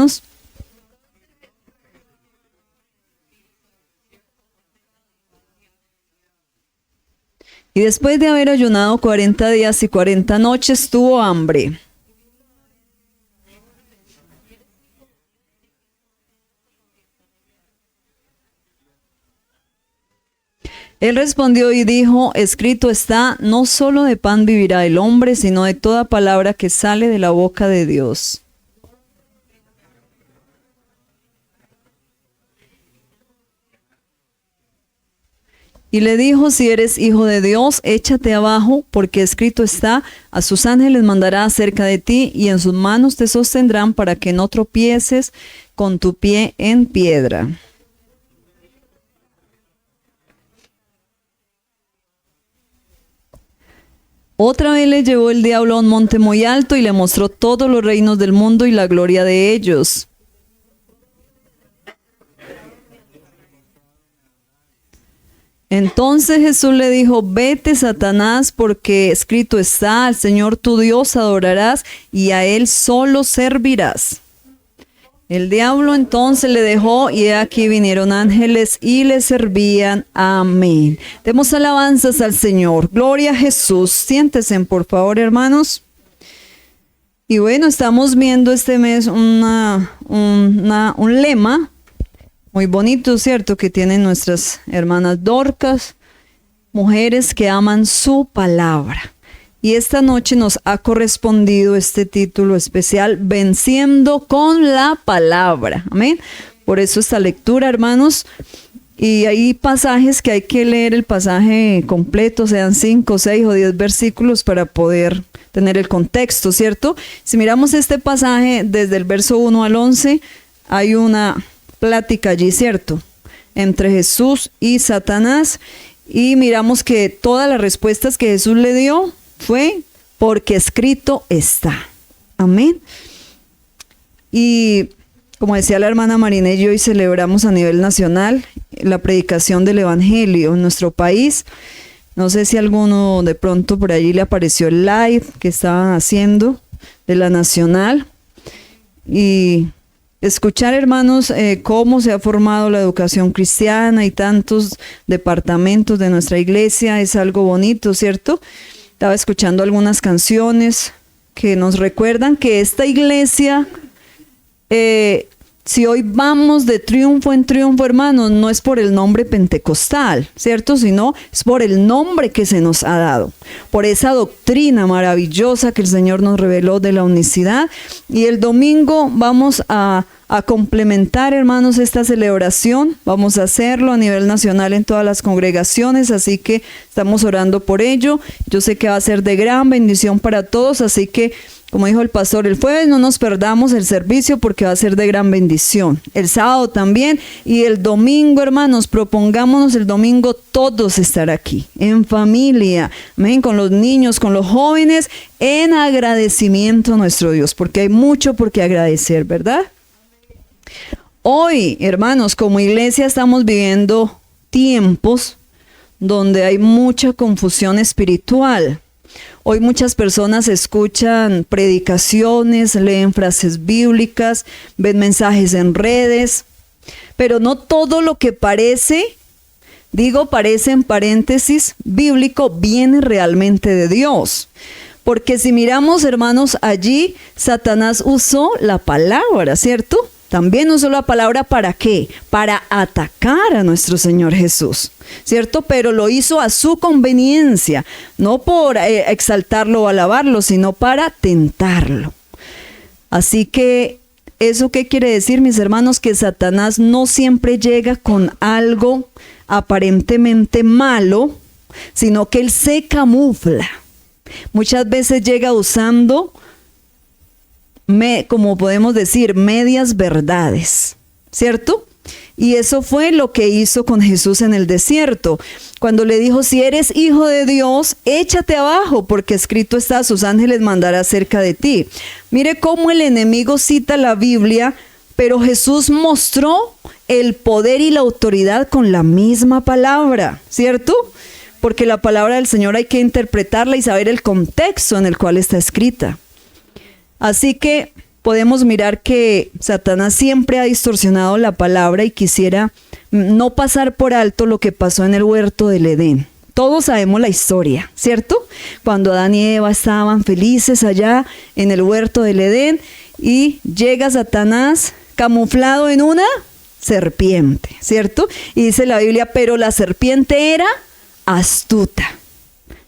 hermanos. Y después de haber ayunado 40 días y 40 noches, tuvo hambre. Él respondió y dijo, escrito está, no solo de pan vivirá el hombre, sino de toda palabra que sale de la boca de Dios. Y le dijo, si eres hijo de Dios, échate abajo, porque escrito está, a sus ángeles mandará acerca de ti, y en sus manos te sostendrán para que no tropieces con tu pie en piedra. Otra vez le llevó el diablo a un monte muy alto y le mostró todos los reinos del mundo y la gloria de ellos. Entonces Jesús le dijo, vete, Satanás, porque escrito está, al Señor tu Dios adorarás y a Él solo servirás. El diablo entonces le dejó y aquí vinieron ángeles y le servían. Amén. Demos alabanzas al Señor. Gloria a Jesús. Siéntense, por favor, hermanos. Y bueno, estamos viendo este mes un lema muy bonito, ¿cierto? Que tienen nuestras hermanas Dorcas, mujeres que aman su palabra. Y esta noche nos ha correspondido este título especial, Venciendo con la Palabra. Amén. Por eso esta lectura, hermanos. Y hay pasajes que hay que leer el pasaje completo, sean 5, 6 o 10 versículos para poder tener el contexto, ¿cierto? Si miramos este pasaje desde el verso 1 al 11, hay una plática allí, ¿cierto? Entre Jesús y Satanás. Y miramos que todas las respuestas que Jesús le dio fue porque escrito está. Amén. Y como decía la hermana Marinelli, hoy celebramos a nivel nacional la predicación del Evangelio en nuestro país. No sé si alguno de pronto por allí le apareció el live que estaban haciendo de la nacional. Y escuchar, hermanos, cómo se ha formado la educación cristiana y tantos departamentos de nuestra iglesia es algo bonito, ¿cierto? Estaba escuchando algunas canciones que nos recuerdan que esta iglesia, si hoy vamos de triunfo en triunfo, hermanos, no es por el nombre pentecostal, ¿cierto? Sino es por el nombre que se nos ha dado, por esa doctrina maravillosa que el Señor nos reveló de la unicidad. Y el domingo vamos a complementar, hermanos, esta celebración. Vamos a hacerlo a nivel nacional en todas las congregaciones, así que estamos orando por ello. Yo sé que va a ser de gran bendición para todos, así que, como dijo el pastor, el jueves no nos perdamos el servicio porque va a ser de gran bendición. El sábado también, y el domingo, hermanos, propongámonos el domingo todos estar aquí, en familia, amén, con los niños, con los jóvenes, en agradecimiento a nuestro Dios, porque hay mucho por qué agradecer, ¿verdad? Hoy, hermanos, como iglesia estamos viviendo tiempos donde hay mucha confusión espiritual. Hoy muchas personas escuchan predicaciones, leen frases bíblicas, ven mensajes en redes, pero no todo lo que parece, parece en paréntesis, bíblico, viene realmente de Dios. Porque si miramos, hermanos, allí Satanás usó la palabra, ¿cierto? También usó la palabra ¿para qué? Para atacar a nuestro Señor Jesús, ¿cierto? Pero lo hizo a su conveniencia, no por exaltarlo o alabarlo, sino para tentarlo. Así que, ¿eso qué quiere decir, mis hermanos? Que Satanás no siempre llega con algo aparentemente malo, sino que él se camufla. Muchas veces llega usando, como podemos decir, medias verdades, ¿cierto? Y eso fue lo que hizo con Jesús en el desierto, cuando le dijo, si eres hijo de Dios, échate abajo, porque escrito está, sus ángeles mandará cerca de ti. Mire cómo el enemigo cita la Biblia, pero Jesús mostró el poder y la autoridad con la misma palabra, ¿cierto? Porque la palabra del Señor hay que interpretarla y saber el contexto en el cual está escrita. Así que podemos mirar que Satanás siempre ha distorsionado la palabra y quisiera no pasar por alto lo que pasó en el huerto del Edén. Todos sabemos la historia, ¿cierto? Cuando Adán y Eva estaban felices allá en el huerto del Edén y llega Satanás camuflado en una serpiente, ¿cierto? Y dice la Biblia, pero la serpiente era astuta.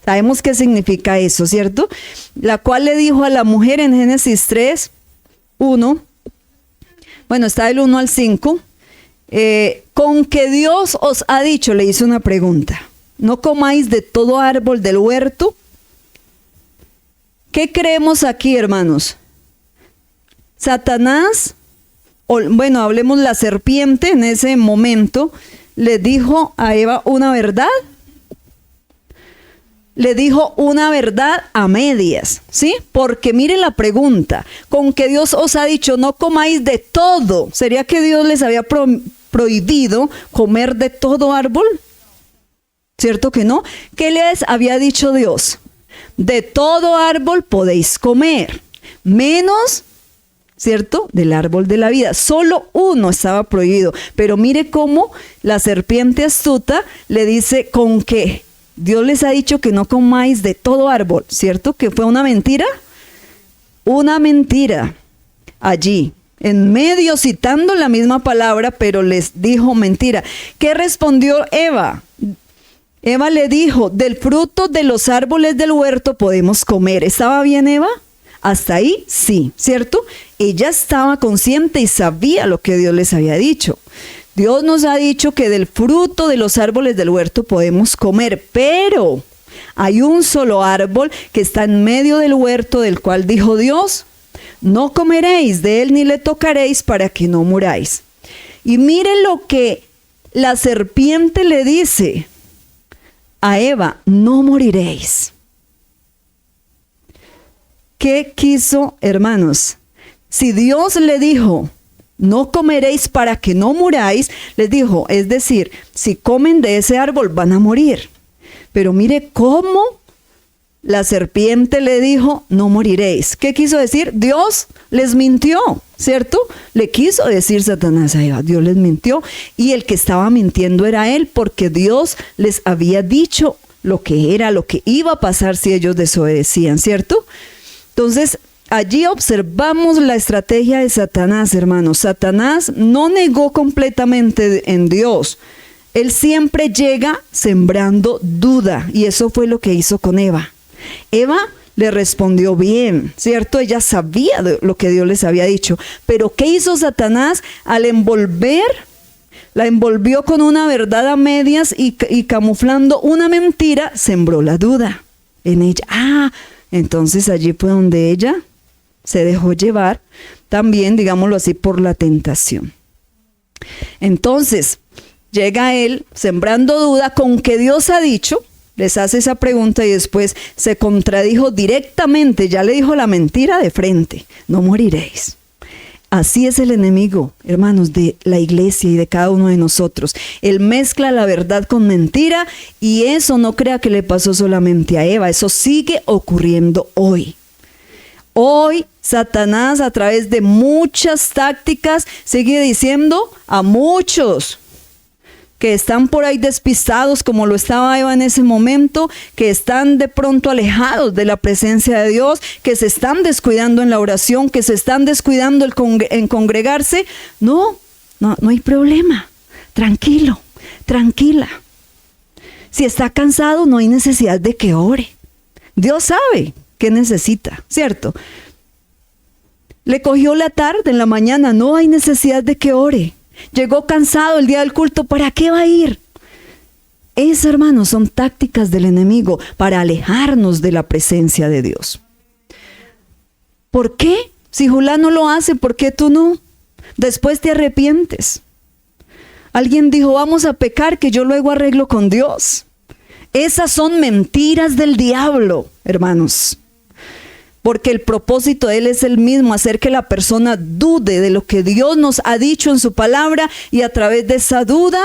Sabemos qué significa eso, ¿cierto? La cual le dijo a la mujer en Génesis 3, 1, bueno, está del 1 al 5, con que Dios os ha dicho, le hizo una pregunta, no comáis de todo árbol del huerto. ¿Qué creemos aquí, hermanos? Satanás, bueno, hablemos la serpiente en ese momento, le dijo a Eva una verdad. Le dijo una verdad a medias, ¿sí? Porque mire la pregunta, con que Dios os ha dicho no comáis de todo, ¿sería que Dios les había prohibido comer de todo árbol? ¿Cierto que no? ¿Qué les había dicho Dios? De todo árbol podéis comer, menos, ¿cierto? Del árbol de la vida. Solo uno estaba prohibido, pero mire cómo la serpiente astuta le dice con que Dios les ha dicho que no comáis de todo árbol, ¿cierto? ¿Que fue una mentira? Una mentira allí, en medio citando la misma palabra, pero les dijo mentira. ¿Qué respondió Eva? Eva le dijo, del fruto de los árboles del huerto podemos comer. ¿Estaba bien Eva? Hasta ahí sí, ¿cierto? Ella estaba consciente y sabía lo que Dios les había dicho. Dios nos ha dicho que del fruto de los árboles del huerto podemos comer, pero hay un solo árbol que está en medio del huerto del cual dijo Dios, no comeréis de él ni le tocaréis para que no muráis. Y miren lo que la serpiente le dice a Eva, no moriréis. ¿Qué quiso, hermanos? Si Dios le dijo, no comeréis para que no muráis, les dijo, es decir, si comen de ese árbol van a morir. Pero mire cómo la serpiente le dijo, no moriréis. ¿Qué quiso decir? Dios les mintió, ¿cierto? Le quiso decir Satanás a Eva, Dios les mintió, y el que estaba mintiendo era él, porque Dios les había dicho lo que era, lo que iba a pasar si ellos desobedecían, ¿cierto? Entonces, allí observamos la estrategia de Satanás, hermanos. Satanás no negó completamente en Dios. Él siempre llega sembrando duda, y eso fue lo que hizo con Eva. Eva le respondió bien, ¿cierto? Ella sabía lo que Dios les había dicho. Pero ¿qué hizo Satanás al envolver? La envolvió con una verdad a medias y camuflando una mentira, sembró la duda en ella. Entonces allí fue donde ella se dejó llevar también, digámoslo así, por la tentación. Entonces, llega él sembrando duda con que Dios ha dicho, les hace esa pregunta y después se contradijo directamente, ya le dijo la mentira de frente, no moriréis. Así es el enemigo, hermanos, de la iglesia y de cada uno de nosotros. Él mezcla la verdad con mentira y eso no crea que le pasó solamente a Eva, eso sigue ocurriendo hoy. Hoy Satanás a través de muchas tácticas sigue diciendo a muchos que están por ahí despistados como lo estaba Eva en ese momento, que están de pronto alejados de la presencia de Dios, que se están descuidando en la oración, que se están descuidando en congregarse. No hay problema. Tranquilo, tranquila. Si está cansado, no hay necesidad de que ore. Dios sabe qué necesita, ¿cierto? Le cogió la tarde, en la mañana, no hay necesidad de que ore. Llegó cansado el día del culto, ¿para qué va a ir? Esas, hermanos, son tácticas del enemigo para alejarnos de la presencia de Dios. ¿Por qué? Si Julano lo hace, ¿por qué tú no? Después te arrepientes. Alguien dijo, vamos a pecar, que yo luego arreglo con Dios. Esas son mentiras del diablo, hermanos. Porque el propósito de él es el mismo, hacer que la persona dude de lo que Dios nos ha dicho en su palabra y a través de esa duda,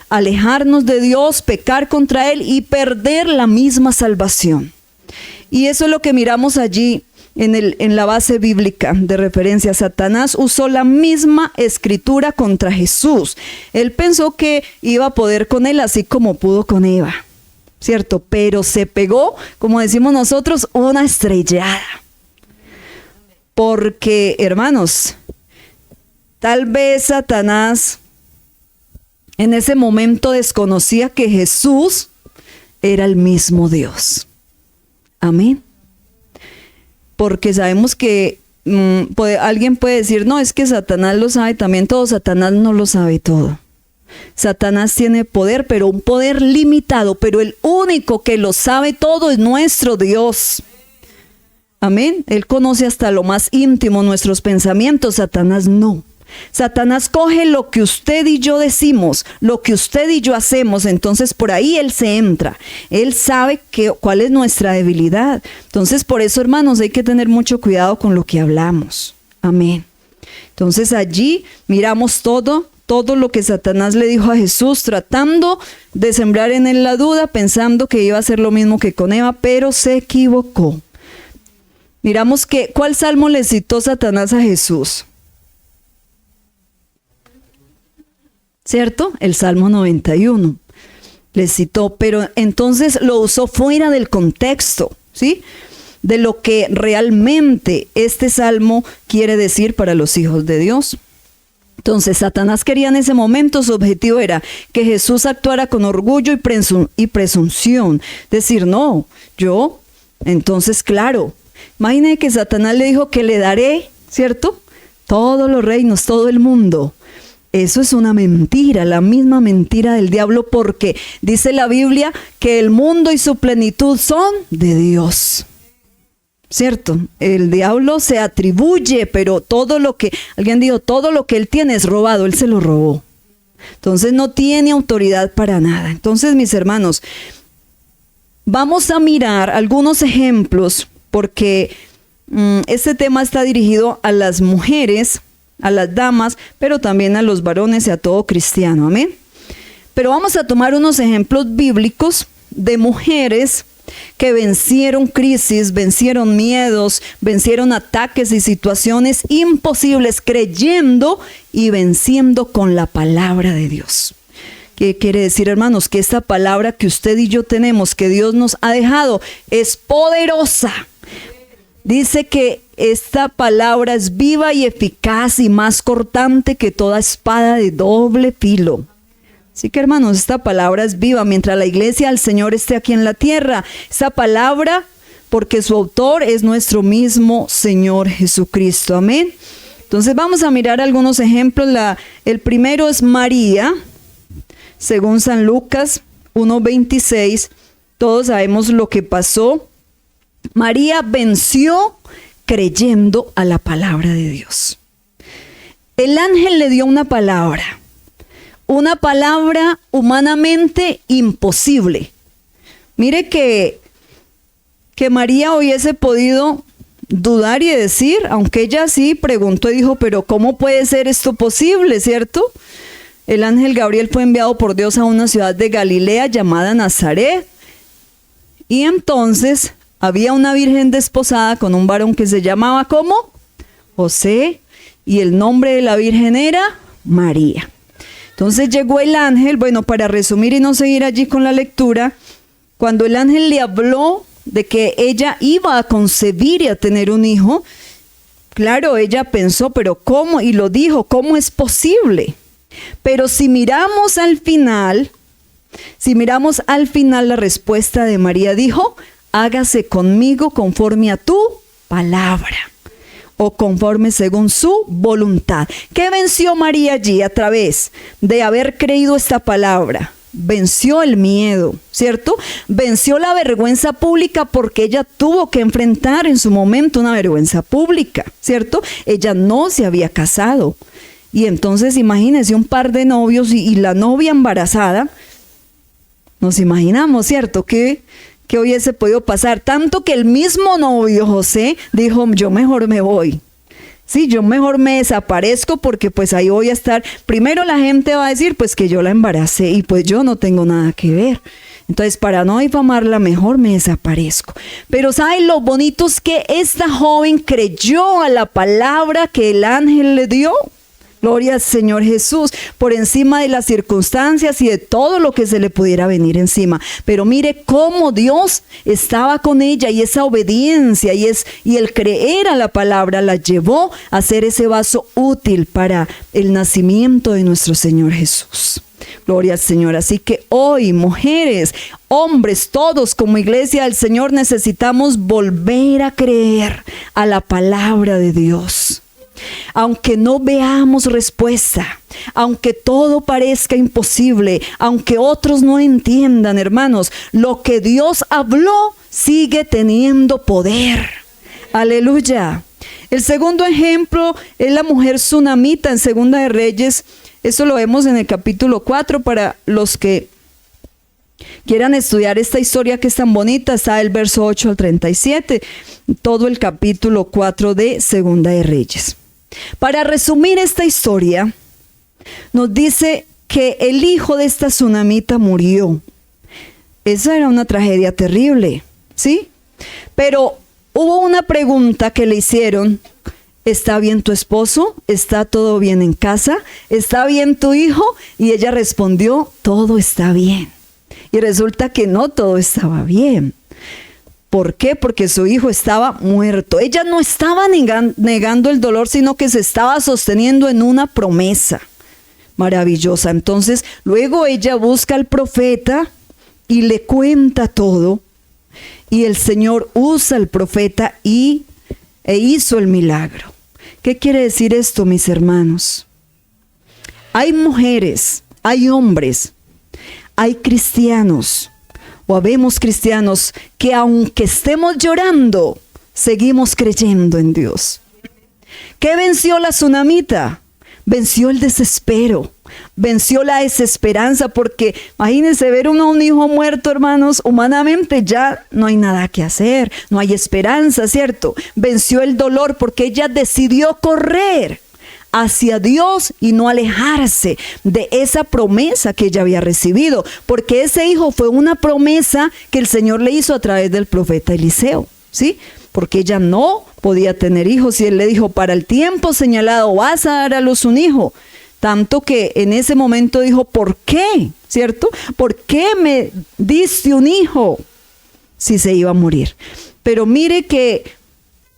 alejarnos de Dios, pecar contra él y perder la misma salvación. Y eso es lo que miramos allí en la base bíblica de referencia. Satanás usó la misma escritura contra Jesús. Él pensó que iba a poder con él así como pudo con Eva, ¿cierto? Pero se pegó, como decimos nosotros, una estrellada. Porque, hermanos, tal vez Satanás en ese momento desconocía que Jesús era el mismo Dios. Amén. Porque sabemos que alguien puede decir, no, es que Satanás lo sabe también todo. Satanás no lo sabe todo. Satanás tiene poder, pero un poder limitado, pero el único que lo sabe todo es nuestro Dios. Amén. Él conoce hasta lo más íntimo nuestros pensamientos. Satanás no. Satanás coge lo que usted y yo decimos, lo que usted y yo hacemos, entonces por ahí él se entra. Él sabe cuál es nuestra debilidad. Entonces por eso, hermanos, hay que tener mucho cuidado con lo que hablamos. Amén. Entonces allí miramos todo lo que Satanás le dijo a Jesús, tratando de sembrar en él la duda, pensando que iba a hacer lo mismo que con Eva, pero se equivocó. Miramos ¿cuál salmo le citó Satanás a Jesús? ¿Cierto? El Salmo 91. Le citó, pero entonces lo usó fuera del contexto, ¿sí? De lo que realmente este salmo quiere decir para los hijos de Dios. Entonces Satanás quería en ese momento, su objetivo era que Jesús actuara con orgullo y presunción. Decir, no, entonces claro, imagine que Satanás le dijo que le daré, ¿cierto? Todos los reinos, todo el mundo. Eso es una mentira, la misma mentira del diablo, porque dice la Biblia que el mundo y su plenitud son de Dios. ¿Cierto? El diablo se atribuye, pero alguien dijo, todo lo que él tiene es robado, él se lo robó. Entonces no tiene autoridad para nada. Entonces, mis hermanos, vamos a mirar algunos ejemplos, porque este tema está dirigido a las mujeres, a las damas, pero también a los varones y a todo cristiano. Amén. Pero vamos a tomar unos ejemplos bíblicos de mujeres que vencieron crisis, vencieron miedos, vencieron ataques y situaciones imposibles, creyendo y venciendo con la palabra de Dios. ¿Qué quiere decir, hermanos? Que esta palabra que usted y yo tenemos, que Dios nos ha dejado, es poderosa. Dice que esta palabra es viva y eficaz y más cortante que toda espada de doble filo. Así que, hermanos, esta palabra es viva. Mientras la iglesia del Señor esté aquí en la tierra, esta palabra, porque su autor es nuestro mismo Señor Jesucristo. Amén. Entonces vamos a mirar algunos ejemplos. El primero es María, según San Lucas 1:26. Todos sabemos lo que pasó. María venció creyendo a la palabra de Dios. El ángel le dio una palabra humanamente imposible. Mire que María hubiese podido dudar y decir, aunque ella sí preguntó y dijo, pero ¿cómo puede ser esto posible, cierto? El ángel Gabriel fue enviado por Dios a una ciudad de Galilea llamada Nazaret, y entonces había una virgen desposada con un varón que se llamaba, ¿cómo? José, y el nombre de la virgen era María. Entonces llegó el ángel, para resumir y no seguir allí con la lectura, cuando el ángel le habló de que ella iba a concebir y a tener un hijo, claro, ella pensó, pero ¿cómo? Y lo dijo, ¿cómo es posible? Pero si miramos al final, la respuesta de María dijo, hágase conmigo conforme a tu palabra, o conforme según su voluntad. ¿Qué venció María allí a través de haber creído esta palabra? Venció el miedo, ¿cierto? Venció la vergüenza pública, porque ella tuvo que enfrentar en su momento una vergüenza pública, ¿cierto? Ella no se había casado. Y entonces imagínense un par de novios y la novia embarazada. Nos imaginamos, ¿cierto? Que hubiese podido pasar, tanto que el mismo novio José dijo, yo mejor me voy. Sí, yo mejor me desaparezco porque pues ahí voy a estar. Primero la gente va a decir pues que yo la embaracé y pues yo no tengo nada que ver. Entonces, para no difamarla, mejor me desaparezco. Pero ¿saben lo bonito es que esta joven creyó a la palabra que el ángel le dio? Gloria al Señor Jesús, por encima de las circunstancias y de todo lo que se le pudiera venir encima. Pero mire cómo Dios estaba con ella y esa obediencia y el creer a la palabra la llevó a ser ese vaso útil para el nacimiento de nuestro Señor Jesús. Gloria al Señor. Así que hoy, mujeres, hombres, todos como iglesia del Señor necesitamos volver a creer a la palabra de Dios. Aunque no veamos respuesta, aunque todo parezca imposible, aunque otros no entiendan, hermanos, lo que Dios habló sigue teniendo poder. Aleluya. El segundo ejemplo es la mujer sunamita en Segunda de Reyes. Esto lo vemos en el capítulo 4 para los que quieran estudiar esta historia que es tan bonita. Está el verso 8 al 37, todo el capítulo 4 de Segunda de Reyes. Para resumir esta historia, nos dice que el hijo de esta sunamita murió. Esa era una tragedia terrible, ¿sí? Pero hubo una pregunta que le hicieron: ¿está bien tu esposo? ¿Está todo bien en casa? ¿Está bien tu hijo? Y ella respondió: todo está bien. Y resulta que no todo estaba bien. ¿Por qué? Porque su hijo estaba muerto. Ella no estaba negando el dolor, sino que se estaba sosteniendo en una promesa maravillosa. Entonces, luego ella busca al profeta y le cuenta todo. Y el Señor usa al profeta e hizo el milagro. ¿Qué quiere decir esto, mis hermanos? Hay mujeres, hay hombres, hay cristianos, o habemos cristianos que aunque estemos llorando, seguimos creyendo en Dios. ¿Qué venció la sunamita? Venció el desespero, venció la desesperanza, porque imagínense ver un hijo muerto, hermanos, humanamente ya no hay nada que hacer, no hay esperanza, ¿cierto? Venció el dolor porque ella decidió correr hacia Dios y no alejarse de esa promesa que ella había recibido, porque ese hijo fue una promesa que el Señor le hizo a través del profeta Eliseo, ¿sí? Porque ella no podía tener hijos y él le dijo: para el tiempo señalado vas a dar a luz un hijo. Tanto que en ese momento dijo: ¿por qué? ¿Cierto? ¿Por qué me diste un hijo si se iba a morir? Pero mire que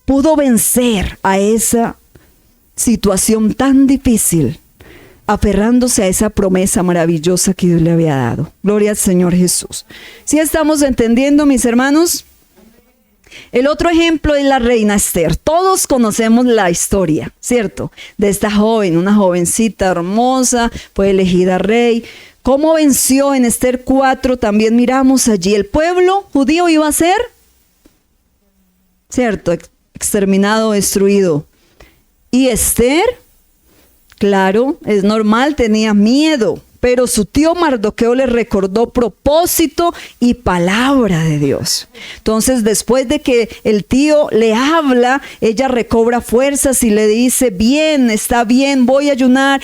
pudo vencer a esa situación tan difícil, aferrándose a esa promesa maravillosa que Dios le había dado. Gloria al Señor Jesús. ¿Sí estamos entendiendo, mis hermanos? El otro ejemplo es la reina Esther. Todos conocemos la historia, ¿cierto? De esta joven, una jovencita hermosa, fue elegida rey. ¿Cómo venció en Esther 4? También miramos allí. El pueblo judío iba a ser, ¿cierto?, exterminado, destruido. Y Esther, claro, es normal, tenía miedo, pero su tío Mardoqueo le recordó propósito y palabra de Dios. Entonces, después de que el tío le habla, ella recobra fuerzas y le dice: bien, está bien, voy a ayunar,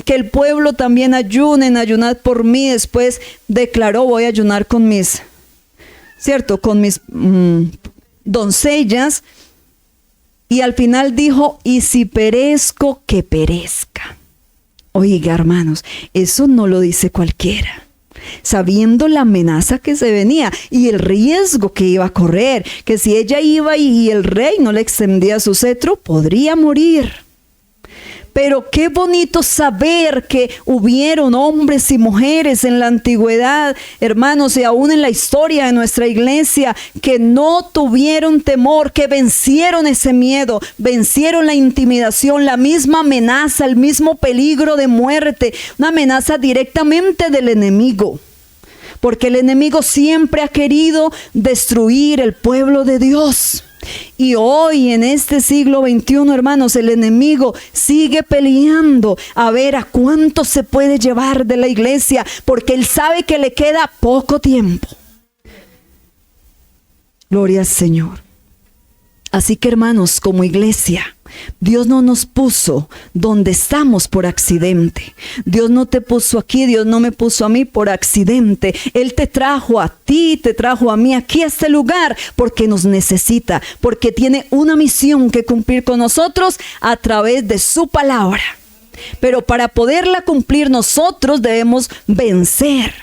que el pueblo también ayunen, ayunad por mí. Después declaró: voy a ayunar con mis, ¿cierto?, con mis doncellas. Y al final dijo: y si perezco, que perezca. Oiga, hermanos, eso no lo dice cualquiera. Sabiendo la amenaza que se venía y el riesgo que iba a correr, que si ella iba y el rey no le extendía su cetro, podría morir. Pero qué bonito saber que hubieron hombres y mujeres en la antigüedad, hermanos, y aún en la historia de nuestra iglesia, que no tuvieron temor, que vencieron ese miedo, vencieron la intimidación, la misma amenaza, el mismo peligro de muerte, una amenaza directamente del enemigo. Porque el enemigo siempre ha querido destruir el pueblo de Dios. Y hoy en este siglo XXI, hermanos, el enemigo sigue peleando a ver a cuánto se puede llevar de la iglesia, porque él sabe que le queda poco tiempo. Gloria al Señor. Así que hermanos, como iglesia, Dios no nos puso donde estamos por accidente. Dios no te puso aquí, Dios no me puso a mí por accidente. Él te trajo a ti, te trajo a mí aquí a este lugar porque nos necesita, porque tiene una misión que cumplir con nosotros a través de su palabra. Pero para poderla cumplir nosotros debemos vencer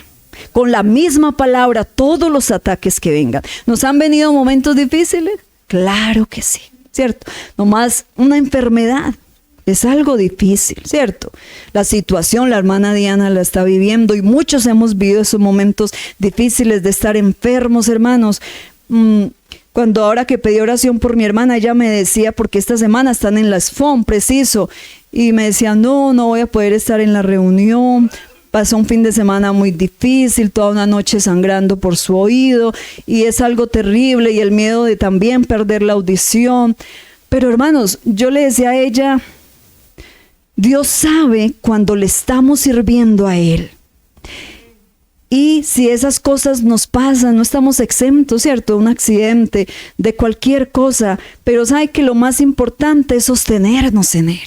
con la misma palabra todos los ataques que vengan. ¿Nos han venido momentos difíciles? Claro que sí, ¿cierto? Nomás una enfermedad es algo difícil, ¿cierto? La situación, la hermana Diana la está viviendo y muchos hemos vivido esos momentos difíciles de estar enfermos, hermanos. Cuando ahora que pedí oración por mi hermana, ella me decía, porque esta semana están en la SFON, preciso, y me decía, no voy a poder estar en la reunión. Pasó un fin de semana muy difícil, toda una noche sangrando por su oído y es algo terrible y el miedo de también perder la audición. Pero hermanos, yo le decía a ella, Dios sabe cuando le estamos sirviendo a Él. Y si esas cosas nos pasan, no estamos exentos, ¿cierto? De un accidente, de cualquier cosa, pero sabe que lo más importante es sostenernos en Él.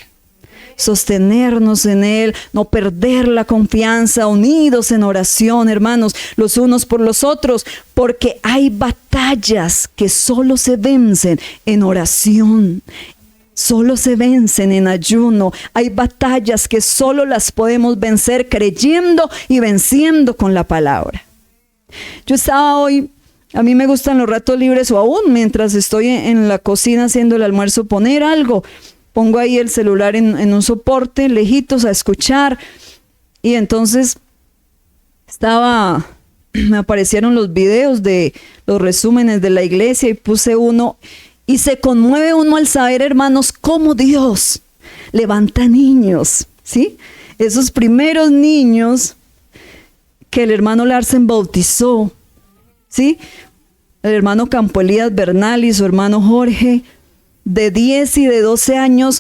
Sostenernos en Él, no perder la confianza, unidos en oración, hermanos, los unos por los otros, porque hay batallas que solo se vencen en oración, solo se vencen en ayuno. Hay batallas que solo las podemos vencer creyendo y venciendo con la palabra. Yo estaba hoy, a mí me gustan los ratos libres o aún mientras estoy en la cocina haciendo el almuerzo, poner algo. Pongo ahí el celular en un soporte, lejitos a escuchar. Y entonces me aparecieron los videos de los resúmenes de la iglesia y puse uno. Y se conmueve uno al saber, hermanos, cómo Dios levanta niños, ¿sí? Esos primeros niños que el hermano Larsen bautizó, ¿sí? El hermano Campo Elías Bernal y su hermano Jorge, de 10 y de 12 años,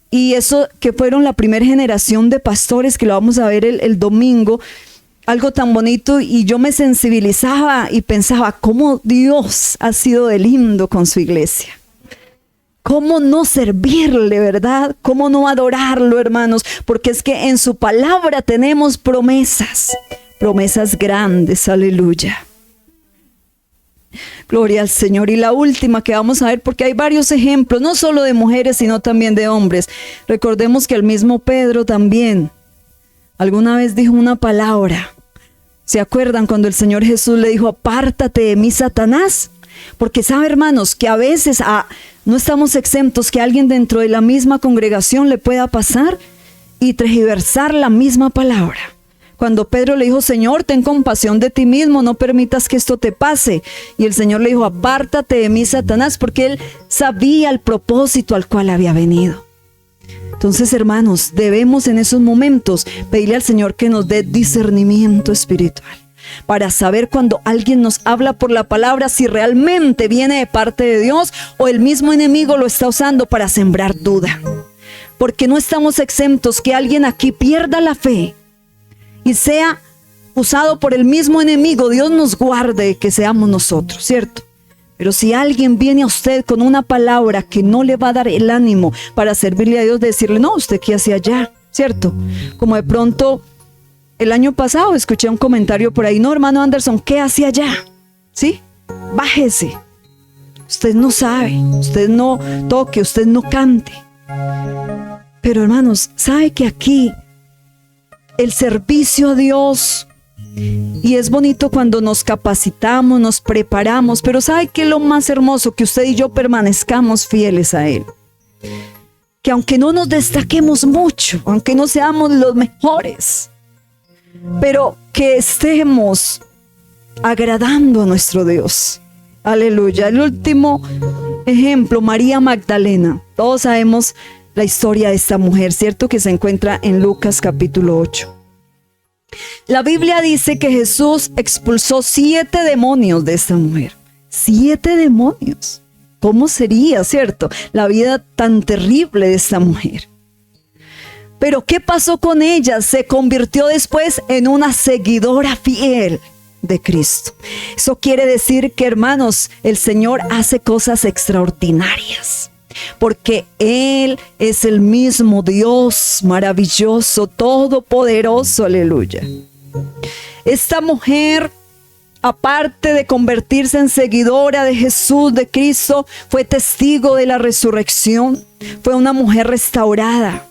y eso que fueron la primera generación de pastores, que lo vamos a ver el domingo, algo tan bonito, y yo me sensibilizaba y pensaba cómo Dios ha sido de lindo con su iglesia. ¿Cómo no servirle, verdad? ¿Cómo no adorarlo, hermanos? Porque es que en su palabra tenemos promesas grandes, aleluya. Gloria al Señor. Y la última que vamos a ver, porque hay varios ejemplos, no solo de mujeres, sino también de hombres. Recordemos que el mismo Pedro también alguna vez dijo una palabra. ¿Se acuerdan cuando el Señor Jesús le dijo, apártate de mí, Satanás? Porque sabe, hermanos, que a veces no estamos exentos que alguien dentro de la misma congregación le pueda pasar y tergiversar la misma palabra. Cuando Pedro le dijo, Señor, ten compasión de ti mismo, no permitas que esto te pase. Y el Señor le dijo, apártate de mí, Satanás, porque él sabía el propósito al cual había venido. Entonces, hermanos, debemos en esos momentos pedirle al Señor que nos dé discernimiento espiritual para saber cuando alguien nos habla por la palabra, si realmente viene de parte de Dios o el mismo enemigo lo está usando para sembrar duda. Porque no estamos exentos que alguien aquí pierda la fe y sea usado por el mismo enemigo. Dios nos guarde que seamos nosotros, ¿cierto? Pero si alguien viene a usted con una palabra que no le va a dar el ánimo para servirle a Dios, decirle, no, usted qué hace allá, ¿cierto? Como de pronto el año pasado escuché un comentario por ahí, no, hermano Anderson, ¿qué hace allá? ¿Sí? Bájese. Usted no sabe, usted no toque, usted no cante. Pero hermanos, ¿sabe que aquí el servicio a Dios, y es bonito cuando nos capacitamos, nos preparamos, pero ¿sabe qué es lo más hermoso? Que usted y yo permanezcamos fieles a Él. Que aunque no nos destaquemos mucho, aunque no seamos los mejores, pero que estemos agradando a nuestro Dios. Aleluya. El último ejemplo, María Magdalena. Todos sabemos la historia de esta mujer, ¿cierto? Que se encuentra en Lucas capítulo 8. La Biblia dice que Jesús expulsó 7 demonios de esta mujer. 7 demonios. ¿Cómo sería, cierto, la vida tan terrible de esta mujer? Pero ¿qué pasó con ella? Se convirtió después en una seguidora fiel. de Cristo. Eso quiere decir que, hermanos, el Señor hace cosas extraordinarias, porque Él es el mismo Dios maravilloso, todopoderoso, aleluya. Esta mujer, aparte de convertirse en seguidora de Jesús, de Cristo, fue testigo de la resurrección. Fue una mujer restaurada.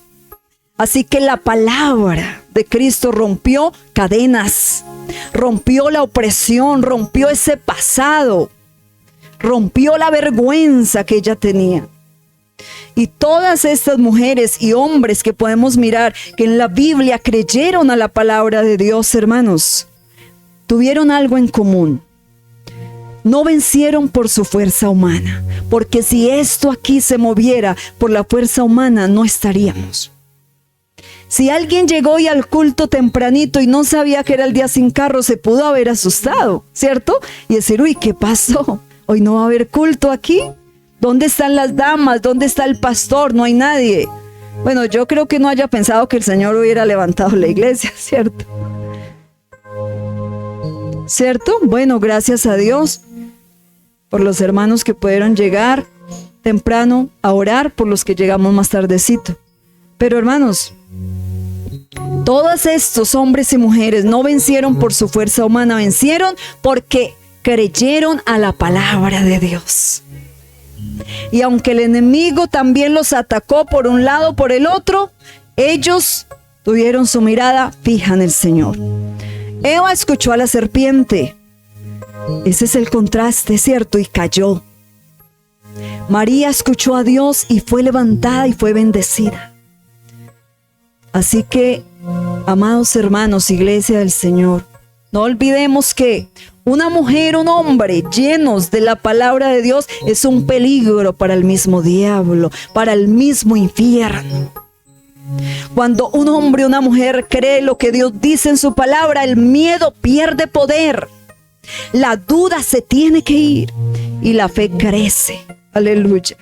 Así que la palabra de Cristo rompió cadenas, rompió la opresión, rompió ese pasado, rompió la vergüenza que ella tenía. Y todas estas mujeres y hombres que podemos mirar que en la Biblia creyeron a la palabra de Dios, hermanos, tuvieron algo en común. No vencieron por su fuerza humana, porque si esto aquí se moviera por la fuerza humana, no estaríamos. Si alguien llegó hoy al culto tempranito y no sabía que era el día sin carro, se pudo haber asustado, ¿cierto? Y decir, uy, ¿qué pasó? Hoy no va a haber culto aquí. ¿Dónde están las damas? ¿Dónde está el pastor? No hay nadie. Bueno, yo creo que no haya pensado que el Señor hubiera levantado la iglesia, ¿cierto? ¿Cierto? Bueno, gracias a Dios por los hermanos que pudieron llegar temprano a orar, por los que llegamos más tardecito. Pero hermanos, todos estos hombres y mujeres no vencieron por su fuerza humana, vencieron porque creyeron a la palabra de Dios. Y aunque el enemigo también los atacó por un lado, por el otro, ellos tuvieron su mirada fija en el Señor. Eva escuchó a la serpiente. Ese es el contraste, ¿cierto? Y cayó. María escuchó a Dios y fue levantada y fue bendecida. Así que, amados hermanos, iglesia del Señor, no olvidemos que una mujer, un hombre llenos de la palabra de Dios es un peligro para el mismo diablo, para el mismo infierno. Cuando un hombre o una mujer cree lo que Dios dice en su palabra, el miedo pierde poder. La duda se tiene que ir y la fe crece. Aleluya.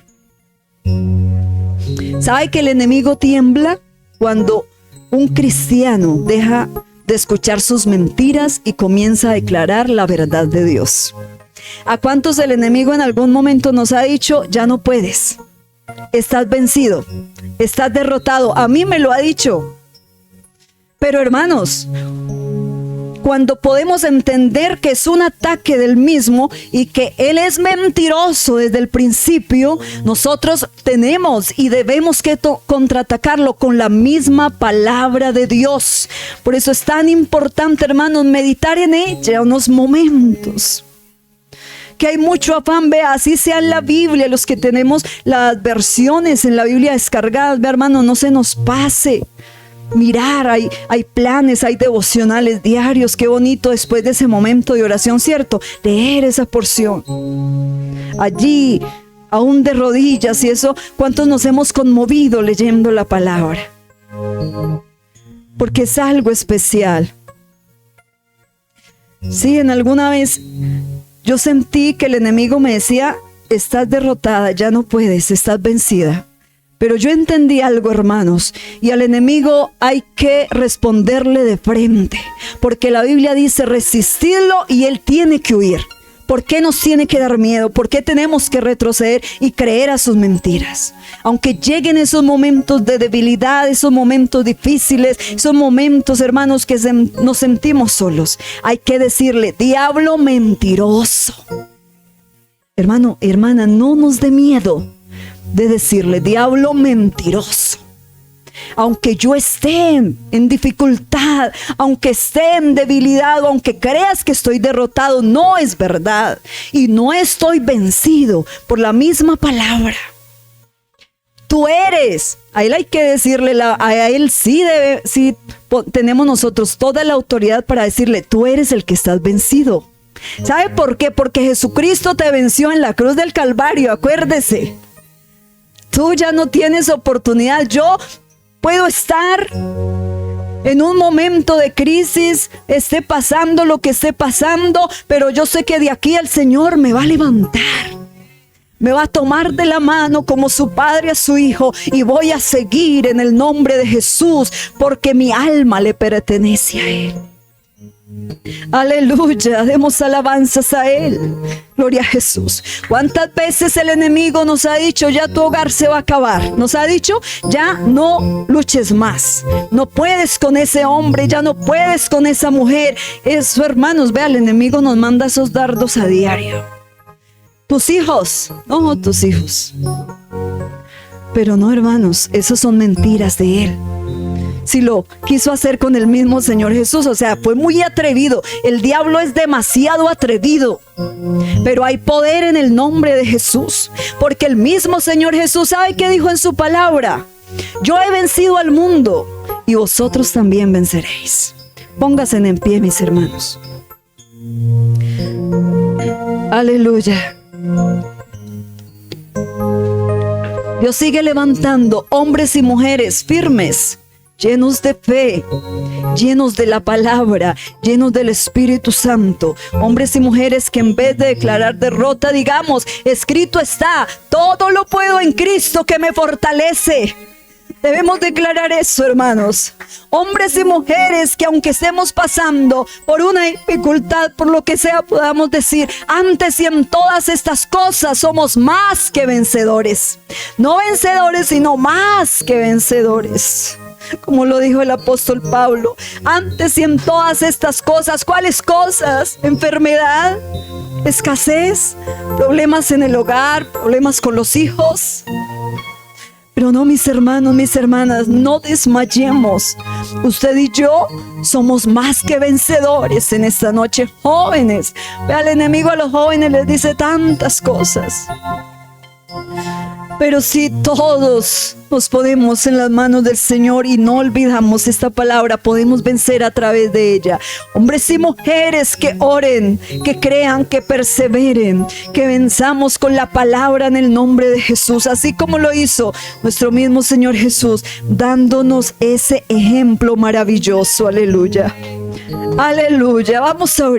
¿Sabe que el enemigo tiembla cuando un cristiano deja de escuchar sus mentiras y comienza a declarar la verdad de Dios? ¿A cuántos el enemigo en algún momento nos ha dicho, ya no puedes, estás vencido, estás derrotado? A mí me lo ha dicho. Pero hermanos, cuando podemos entender que es un ataque del mismo y que él es mentiroso desde el principio, nosotros tenemos y debemos que contraatacarlo con la misma palabra de Dios. Por eso es tan importante, hermanos, meditar en ella unos momentos. Que hay mucho afán, vea, así sea en la Biblia, los que tenemos las versiones en la Biblia descargadas, vea, hermano, no se nos pase. Mirar, hay planes, hay devocionales diarios. Qué bonito después de ese momento de oración, ¿cierto? Leer esa porción. Allí, aún de rodillas y eso, ¿cuántos nos hemos conmovido leyendo la palabra? Porque es algo especial. Sí, en alguna vez yo sentí que el enemigo me decía, estás derrotada, ya no puedes, estás vencida. Pero yo entendí algo, hermanos, y al enemigo hay que responderle de frente, porque la Biblia dice, resistidlo y él tiene que huir. ¿Por qué nos tiene que dar miedo? ¿Por qué tenemos que retroceder y creer a sus mentiras? Aunque lleguen esos momentos de debilidad, esos momentos difíciles, esos momentos, hermanos, que nos sentimos solos, hay que decirle, diablo mentiroso. Hermano, hermana, no nos dé miedo de decirle, diablo mentiroso. Aunque yo esté en dificultad, aunque esté en debilidad, aunque creas que estoy derrotado, no es verdad. Y no estoy vencido por la misma palabra. Tú eres. A él hay que decirle, a él sí tenemos nosotros toda la autoridad para decirle, tú eres el que estás vencido. ¿Sabe por qué? Porque Jesucristo te venció en la cruz del Calvario, acuérdese. Tú ya no tienes oportunidad. Yo puedo estar en un momento de crisis, esté pasando lo que esté pasando, pero yo sé que de aquí el Señor me va a levantar. Me va a tomar de la mano como su padre a su hijo y voy a seguir en el nombre de Jesús porque mi alma le pertenece a Él. Aleluya, demos alabanzas a Él. Gloria a Jesús. ¿Cuántas veces el enemigo nos ha dicho, ya tu hogar se va a acabar? Nos ha dicho, ya no luches más. No puedes con ese hombre, ya no puedes con esa mujer. Eso, hermanos, vea, el enemigo nos manda esos dardos a diario. Tus hijos, no, tus hijos. Pero no, hermanos, esas son mentiras de Él. Si lo quiso hacer con el mismo Señor Jesús, o sea, fue muy atrevido. El diablo es demasiado atrevido, pero hay poder en el nombre de Jesús, porque el mismo Señor Jesús, ¿sabe qué dijo en su palabra? Yo he vencido al mundo y vosotros también venceréis. Pónganse en pie, mis hermanos. Aleluya. Dios sigue levantando hombres y mujeres firmes, llenos de fe, llenos de la palabra, llenos del Espíritu Santo. Hombres y mujeres que en vez de declarar derrota, digamos, escrito está, todo lo puedo en Cristo que me fortalece. Debemos declarar eso, hermanos. Hombres y mujeres que aunque estemos pasando por una dificultad, por lo que sea, podamos decir, antes y en todas estas cosas somos más que vencedores. No vencedores, sino más que vencedores. Como lo dijo el apóstol Pablo, antes y en todas estas cosas, ¿cuáles cosas? Enfermedad, escasez, problemas en el hogar, problemas con los hijos. Pero no, mis hermanos, mis hermanas, no desmayemos. Usted y yo somos más que vencedores en esta noche, jóvenes. Vea, el enemigo a los jóvenes les dice tantas cosas. Pero si todos nos ponemos en las manos del Señor y no olvidamos esta palabra, podemos vencer a través de ella. Hombres y mujeres que oren, que crean, que perseveren, que venzamos con la palabra en el nombre de Jesús, así como lo hizo nuestro mismo Señor Jesús, dándonos ese ejemplo maravilloso. Aleluya. Aleluya. Vamos a orar.